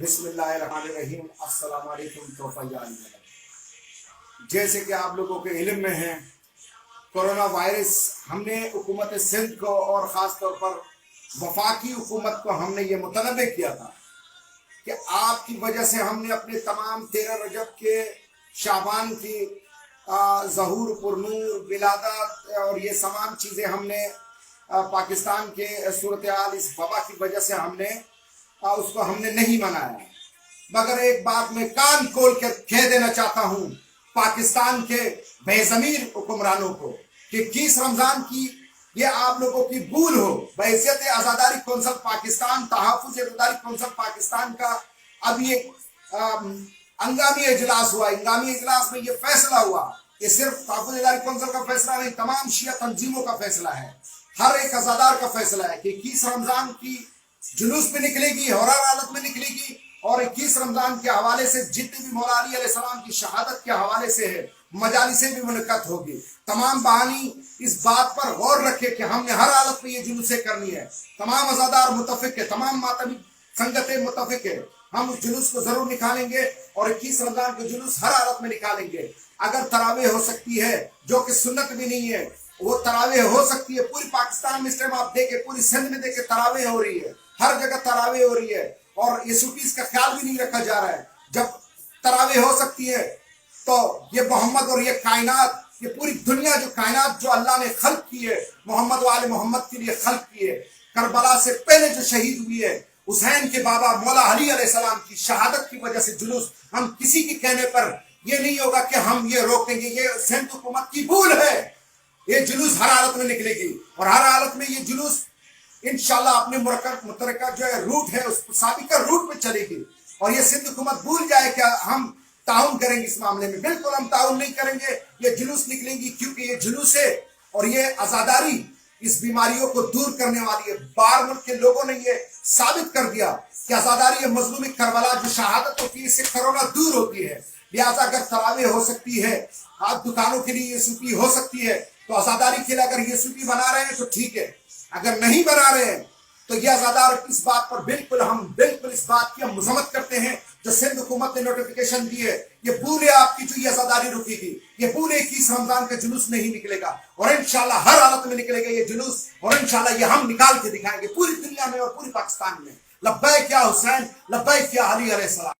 بسم اللہ الرحمن الرحیم۔ السلام علیکم تحفہ جان۔ جیسے کہ آپ لوگوں کے علم میں ہے، کورونا وائرس ہم نے حکومت سندھ کو اور خاص طور پر وفاقی حکومت کو ہم نے یہ متنبع کیا تھا کہ آپ کی وجہ سے ہم نے اپنے تمام 13 رجب کے شعبان کی ظہور پرنور ولادت اور یہ تمام چیزیں ہم نے پاکستان کے صورتحال اس وبا کی وجہ سے ہم نے اس کو ہم نے نہیں منایا، مگر ایک بات میں کان کھول کر کہہ دینا چاہتا ہوں پاکستان کے بے ضمیر حکمرانوں کو کہ 21 رمضان کی یہ آپ لوگوں کی بھول ہو۔ بحیثیت عزاداری کونسل پاکستان، تحفظ عزاداری کونسل پاکستان کا اب یہ ہنگامی اجلاس ہوا، ہنگامی اجلاس میں یہ فیصلہ ہوا، یہ صرف تحفظ عزاداری کونسل کا فیصلہ نہیں، تمام شیعہ تنظیموں کا فیصلہ ہے، ہر ایک عزادار کا فیصلہ ہے کہ 21 رمضان کی جلوس میں نکلے گی، ہر حالت میں نکلے گی، اور 21 رمضان کے حوالے سے جتنی بھی مولا علی علیہ السلام کی شہادت کے حوالے سے ہے مجالسیں بھی منعقد ہوگی۔ تمام بہانی اس بات پر غور رکھے کہ ہم نے ہر حالت میں یہ جلوسیں کرنی ہے، تمام عزادار متفق ہے، تمام ماتمی سنگتیں متفق ہے، ہم اس جلوس کو ضرور نکالیں گے اور 21 رمضان کے جلوس ہر حالت میں نکالیں گے۔ اگر تراویح ہو سکتی ہے جو کہ سنت بھی نہیں ہے، وہ تراویح ہو سکتی ہے، پوری پاکستان میں اس ٹائم آپ دیکھیں، پوری سندھ میں دیکھیں تراویح ہو رہی ہے، ہر جگہ تراویح ہو رہی ہے، اور یہ سوفیز کا خیال بھی نہیں رکھا جا رہا ہے۔ جب تراویح ہو سکتی ہے تو یہ محمد اور یہ کائنات، یہ پوری دنیا جو کائنات جو اللہ نے خلق کی ہے محمد و آل محمد کے لیے خلق کی ہے، کربلا سے پہلے جو شہید ہوئی ہے حسین کے بابا مولا علی علیہ السلام کی شہادت کی وجہ سے جلوس، ہم کسی کے کہنے پر یہ نہیں ہوگا کہ ہم یہ روکیں گے، یہ سندھ حکومت کی بھول ہے۔ یہ جلوس ہر حالت میں نکلے گی اور ہر حالت میں یہ جلوس انشاءاللہ اپنے مترکہ جو ہے روٹ ہے اس سابقہ روٹ پہ چلے گی، اور یہ سندھ حکومت بھول جائے کہ ہم تعاون کریں گے اس معاملے میں۔ بالکل ہم تعاون نہیں کریں گے، یہ جلوس نکلیں گی کیونکہ یہ جلوس ہے اور یہ عزاداری اس بیماریوں کو دور کرنے والی ہے۔ باہر ملک کے لوگوں نے یہ ثابت کر دیا کہ عزاداری مظلوم کربلا جو شہادت ہوتی ہے اس سے کرونا دور ہوتی ہے۔ لہٰذا اگر تراویح ہو سکتی ہے، آپ دکانوں کے لیے یہ سوپی ہو سکتی ہے، تو عزاداری کے لیے اگر یہ سوپی بنا رہے ہیں تو ٹھیک ہے، اگر نہیں بنا رہے ہیں تو یہ عزادار اس بات پر ہم بالکل اس بات کی ہم مذمت کرتے ہیں جو سندھ حکومت نے نوٹیفیکیشن دی ہے۔ یہ بھولے آپ کی جو یہ عزاداری رکے گی، یہ بھولے 21 رمضان کا جلوس نہیں نکلے گا، اور انشاءاللہ ہر حالت میں نکلے گا یہ جلوس، اور انشاءاللہ یہ ہم نکال کے دکھائیں گے پوری دنیا میں اور پوری پاکستان میں۔ لبیک یا حسین، لبیک یا علی علیہ السلام۔